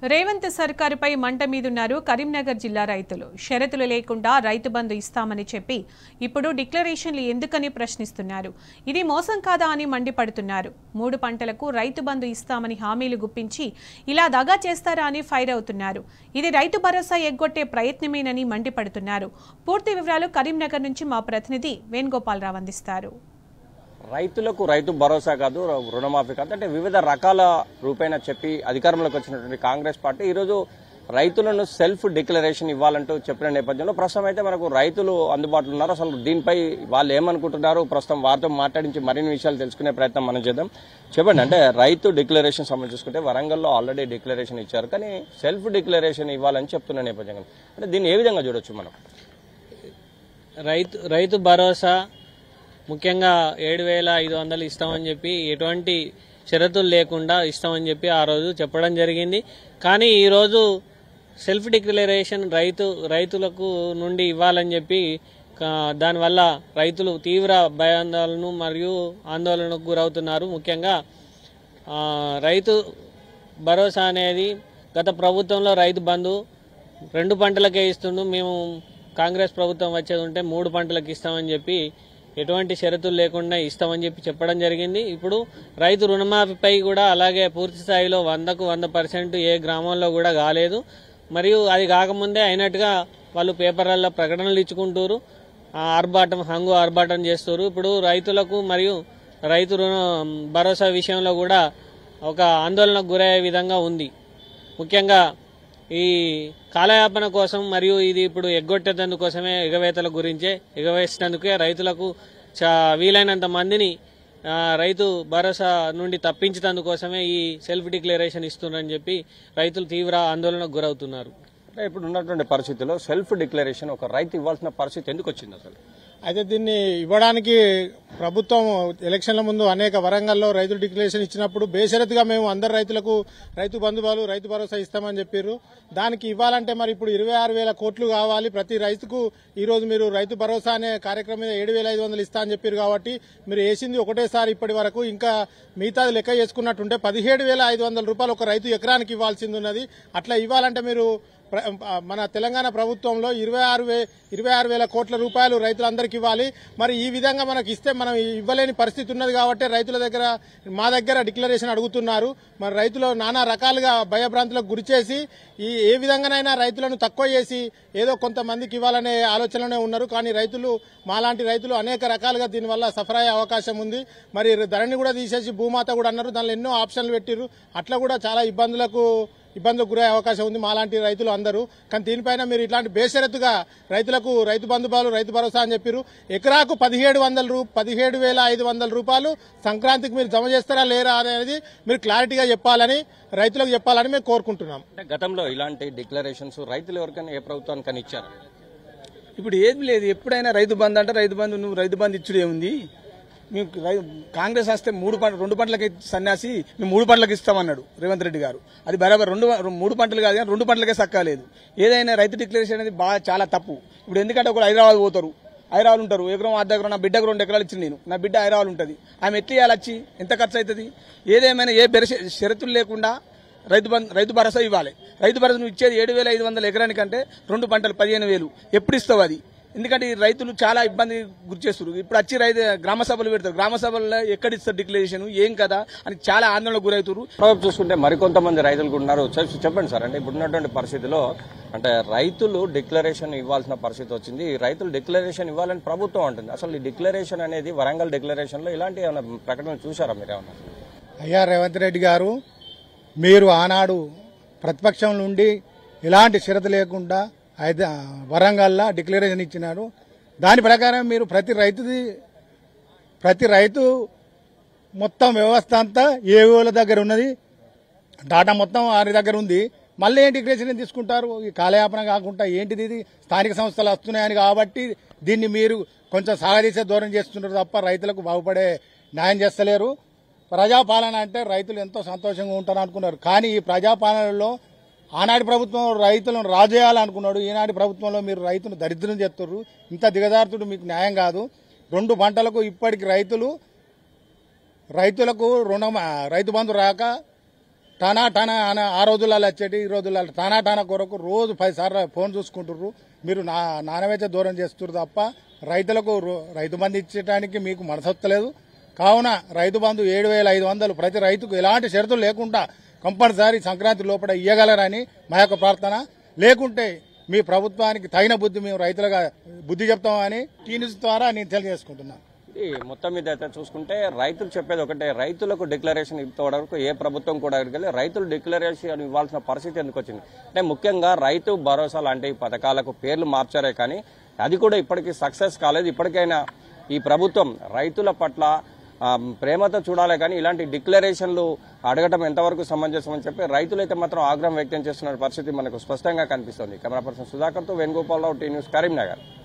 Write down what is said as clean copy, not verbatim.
రేవంత్ సర్కారుపై మంట మీదున్నారు కరీంనగర్ జిల్లా రైతులు. షరతులు లేకుండా రైతు బంధు ఇస్తామని చెప్పి ఇప్పుడు డిక్లరేషన్లు ఎందుకని ప్రశ్నిస్తున్నారు. ఇది మోసం కాదా అని మండిపడుతున్నారు. 3 పంటలకు రైతు బంధు ఇస్తామని హామీలు గుప్పించి ఇలా దగా చేస్తారా అని ఫైర్ అవుతున్నారు. ఇది రైతు భరోసా ఎగ్గొట్టే ప్రయత్నమేనని మండిపడుతున్నారు. పూర్తి వివరాలు కరీంనగర్ నుంచి మా ప్రతినిధి వేణుగోపాలరావు అందిస్తారు. రైతులకు రైతు భరోసా కాదు, రుణమాఫీ కాదు అంటే వివిధ రకాల రూపేణ చెప్పి అధికారంలోకి వచ్చినటువంటి కాంగ్రెస్ పార్టీ ఈరోజు రైతులను సెల్ఫ్ డిక్లరేషన్ ఇవ్వాలంటూ చెప్పిన నేపథ్యంలో ప్రస్తుతం అయితే మనకు రైతులు అందుబాటులో ఉన్నారు. అసలు దీనిపై వాళ్ళు ఏమనుకుంటున్నారు, ప్రస్తుతం వారితో మాట్లాడించి మరిన్ని విషయాలు తెలుసుకునే ప్రయత్నం మనం చేద్దాం. చెప్పండి, అంటే రైతు డిక్లరేషన్ సంబంధించి చూసుకుంటే వరంగల్లో ఆల్రెడీ డిక్లరేషన్ ఇచ్చారు, కానీ సెల్ఫ్ డిక్లరేషన్ ఇవ్వాలని చెప్తున్న నేపథ్యంలో అంటే దీన్ని ఏ విధంగా చూడొచ్చు మనం? రైతు భరోసా ముఖ్యంగా 7,500 ఇస్తామని చెప్పి ఎటువంటి షరతులు లేకుండా ఇస్తామని చెప్పి ఆ రోజు చెప్పడం జరిగింది. కానీ ఈరోజు సెల్ఫ్ డిక్లరేషన్ రైతులకు నుండి ఇవ్వాలని చెప్పి దానివల్ల రైతులు తీవ్ర భయాందోళన మరియు ఆందోళనకు గురవుతున్నారు. ముఖ్యంగా రైతు భరోసా అనేది గత ప్రభుత్వంలో రైతు బంధు 2 పంటలకే ఇస్తుండు, మేము కాంగ్రెస్ ప్రభుత్వం వచ్చేది ఉంటే 3 పంటలకు ఇస్తామని చెప్పి ఎటువంటి షరతులు లేకుండా ఇస్తామని చెప్పి చెప్పడం జరిగింది. ఇప్పుడు రైతు రుణమాఫీపై కూడా అలాగే పూర్తి స్థాయిలో 100కు 100% ఏ గ్రామంలో కూడా కాలేదు. మరియు అది కాకముందే అయినట్టుగా వాళ్ళు పేపర్లలో ప్రకటనలు ఇచ్చుకుంటారు, హంగు ఆర్భాటం చేస్తారు. ఇప్పుడు రైతులకు మరియు రైతు భరోసా విషయంలో కూడా ఒక ఆందోళనకు గురయ్యే విధంగా ఉంది. ముఖ్యంగా ఈ కాలయాపన కోసం మరియు ఇది ఇప్పుడు ఎగ్గొట్టేందుకోసమే ఎగవేతల గురించే ఎగవేసినందుకే రైతులకు వీలైనంత మందిని రైతు భరోసా నుండి తప్పించేందుకోసమే ఈ సెల్ఫ్ డిక్లరేషన్ ఇస్తున్నారని చెప్పి రైతులు తీవ్ర ఆందోళనకు గురవుతున్నారు. అంటే ఇప్పుడు ఉన్నటువంటి పరిస్థితుల్లో సెల్ఫ్ డిక్లరేషన్ ఒక రైతు ఇవ్వాల్సిన పరిస్థితి ఎందుకు వచ్చింది అసలు? అయితే దీన్ని ఇవ్వడానికి ప్రభుత్వం ఎలక్షన్ల ముందు అనేక వరంగల్లో రైతులు డిక్లరేషన్ ఇచ్చినప్పుడు బేషరతుగా మేము అందరు రైతులకు రైతు బంధువులు రైతు భరోసా ఇస్తామని చెప్పారు. దానికి ఇవ్వాలంటే మరి ఇప్పుడు 26,000 కోట్లు కావాలి. ప్రతి రైతుకు ఈ రోజు మీరు రైతు భరోసా అనే కార్యక్రమం మీద 7,500 ఇస్తా అని చెప్పారు. కాబట్టి మీరు వేసింది ఒకటేసారి ఇప్పటి వరకు ఇంకా మిగతాది లెక్క చేసుకున్నట్టుంటే 17,500 రూపాయలు ఒక రైతు ఎకరానికి ఇవ్వాల్సింది ఉన్నది. అట్లా ఇవ్వాలంటే మీరు మన తెలంగాణ ప్రభుత్వంలో 26,000 కోట్ల రూపాయలు రైతులందరికీ ఇవ్వాలి. మరి ఈ విధంగా మనకు ఇస్తే మనం ఇవ్వలేని పరిస్థితి ఉన్నది కాబట్టి రైతుల దగ్గర మా దగ్గర డిక్లరేషన్ అడుగుతున్నారు. మరి రైతులు నానా రకాలుగా భయభ్రాంతులకు గురిచేసి ఏ విధంగానైనా రైతులను తక్కువ చేసి ఏదో కొంతమందికి ఇవ్వాలనే ఆలోచనలోనే ఉన్నారు. కానీ రైతులు మాలాంటి రైతులు అనేక రకాలుగా దీనివల్ల సఫర్ అయ్యే అవకాశం ఉంది. మరి ధరని కూడా తీసేసి భూమాత కూడా అన్నారు, దానిలో ఎన్నో ఆప్షన్లు పెట్టిరు. అట్లా కూడా చాలా ఇబ్బందులకు గురయ్యే అవకాశం ఉంది మాలాంటి రైతులు అందరూ. కానీ దీనిపైన మీరు ఇట్లాంటి బేషరతుగా రైతులకు రైతు బంధువులు రైతు భరోసా అని చెప్పారు. ఎకరాకు 17,500 రూపాయలు సంక్రాంతికి మీరు జమ చేస్తారా లేరా అనేది మీరు క్లారిటీగా చెప్పాలని రైతులకు చెప్పాలని మేము కోరుకుంటున్నాం. గతంలో ఇలాంటి డిక్లరేషన్స్ రైతులు ఎవరికైనా ఏ ప్రభుత్వానికైనా ఇచ్చారు? ఇప్పుడు ఏది లేదు. ఎప్పుడైనా రైతు బంధు అంటే రైతు బంధు నువ్వు రైతు బంధు ఇచ్చుడే ఉంది. మేము కాంగ్రెస్ వస్తే 2 పంటలకి సన్యాసి మేము 3 పంటలకు ఇస్తామన్నాడు రేవంత్ రెడ్డి గారు. అది బరాబర్ 3 పంటలు కాదు కానీ 2 పంటలకే సక్కలేదు. ఏదైనా రైతు డిక్లరేషన్ అనేది చాలా తప్పు. ఇప్పుడు ఎందుకంటే ఒకరు హైదరాబాద్ పోతారు, హైదరాబాద్ ఉంటారు, ఎకరం అర్ధ ఎకరం, నా బిడ్డకు 2 ఎకరాలు ఇచ్చింది నేను, నా బిడ్డ హైదరాబాద్ ఉంటుంది, ఆమె ఎట్లా ఇవ్వాలి వచ్చి ఎంత ఖర్చు అవుతుంది? ఏదేమైనా షరతులు లేకుండా రైతు భరోసా ఇవ్వాలి. రైతు భరోసా నువ్వు ఇచ్చేది 7,500 ఎకరానికంటే 2 పంటలు 15,000 ఎప్పుడు ఇస్తావు అది? ఎందుకంటే ఈ రైతులు చాలా ఇబ్బంది గురి చేస్తారు. ఇప్పుడు వచ్చి గ్రామ సభలు పెడతారు, గ్రామ సభల్లో ఎక్కడ ఇస్తారు డిక్లరేషన్ ఏం కదా అని చాలా ఆందోళన గురవుతారు. చూసుకుంటే మరికొంతమంది రైతులు ఉన్నారు. చెప్పండి సార్, అంటే ఇప్పుడున్నటువంటి పరిస్థితిలో అంటే రైతులు డిక్లరేషన్ ఇవ్వాల్సిన పరిస్థితి వచ్చింది. రైతులు డిక్లరేషన్ ఇవ్వాలని ప్రభుత్వం అంటుంది. అసలు ఈ డిక్లరేషన్ అనేది వరంగల్ డిక్లరేషన్ లో ఇలాంటి ఏమైనా ప్రకటనలు చూసారా మీరేమన్నా? అయ్యా రేవంత్ రెడ్డి గారు, మీరు ఆనాడు ప్రతిపక్షం నుండి ఎలాంటి షరతు లేకుండా వరంగల్లో డిక్లరేషన్ ఇచ్చినారు. దాని ప్రకారం మీరు ప్రతి రైతు మొత్తం వ్యవస్థ అంతా ఏఓల దగ్గర ఉన్నది, డాటా మొత్తం వారి దగ్గర ఉంది. మళ్ళీ ఏం డిక్లరేషన్ తీసుకుంటారు? ఈ కాలయాపన కాకుండా ఏంటిది? ఇది స్థానిక సంస్థలు వస్తున్నాయని కాబట్టి దీన్ని మీరు కొంచెం సాగదీసే దూరం చేస్తున్నారు తప్ప రైతులకు బాగుపడే న్యాయం చేస్తలేరు. ప్రజాపాలన అంటే రైతులు ఎంతో సంతోషంగా ఉంటారు అనుకున్నారు. కానీ ఈ ప్రజాపాలనలో ఆనాటి ప్రభుత్వం రైతులను రాజేయాలనుకున్నాడు. ఈనాటి ప్రభుత్వంలో మీరు రైతును దరిద్రం చేస్తున్నారు. ఇంత దిగజారుతుడు మీకు న్యాయం కాదు. 2 పంటలకు ఇప్పటికి రైతులకు రైతు బంధు రాక టానా టానా ఆ రోజులలో వచ్చేటి ఈ రోజులలో టానా కొరకు రోజు 10 సార్లు ఫోన్ చూసుకుంటుర్రు. మీరు నాణ్యమైతే దూరం చేస్తున్నారు తప్ప రైతులకు రైతు బంధు ఇచ్చడానికి మీకు మనసొత్తలేదు. కావున రైతు బంధు 7,500 ప్రతి రైతుకు ఎలాంటి షరతులు లేకుండా కంపల్సరీ సంక్రాంతి లోపల ఇయ్యగలరని మా యొక్క ప్రార్థన. లేకుంటే మీ ప్రభుత్వానికి తగిన బుద్ధి మేము రైతులుగా బుద్ధి చెప్తామని టీన్యూస్ ద్వారా నేను తెలియజేసుకుంటున్నాను. మొత్తం మీద అయితే చూసుకుంటే రైతులు చెప్పేది ఒకటే, రైతులకు డిక్లరేషన్ ఇప్పటివరకు ఏ ప్రభుత్వం కూడా అడగలేదు. రైతులు డిక్లరేషన్ ఇవ్వాల్సిన పరిస్థితి ఎందుకు వచ్చింది అంటే ముఖ్యంగా రైతు భరోసా లాంటి పథకాలకు పేర్లు మార్చారే కానీ అది కూడా ఇప్పటికీ సక్సెస్ కాలేదు. ఇప్పటికైనా ఈ ప్రభుత్వం రైతుల పట్ల ప్రేమతో చూడాలి కానీ ఇలాంటి డిక్లరేషన్లు అడగటం ఎంతవరకు సమంజసం అని చెప్పి రైతులైతే మాత్రం ఆగ్రహం వ్యక్తం చేస్తున్న పరిస్థితి మనకు స్పష్టంగా కనిపిస్తోంది. కెమెరా పర్సన్ సుధాకర్తో వేణుగోపాలరావు, టీ న్యూస్, కరీంనగర్.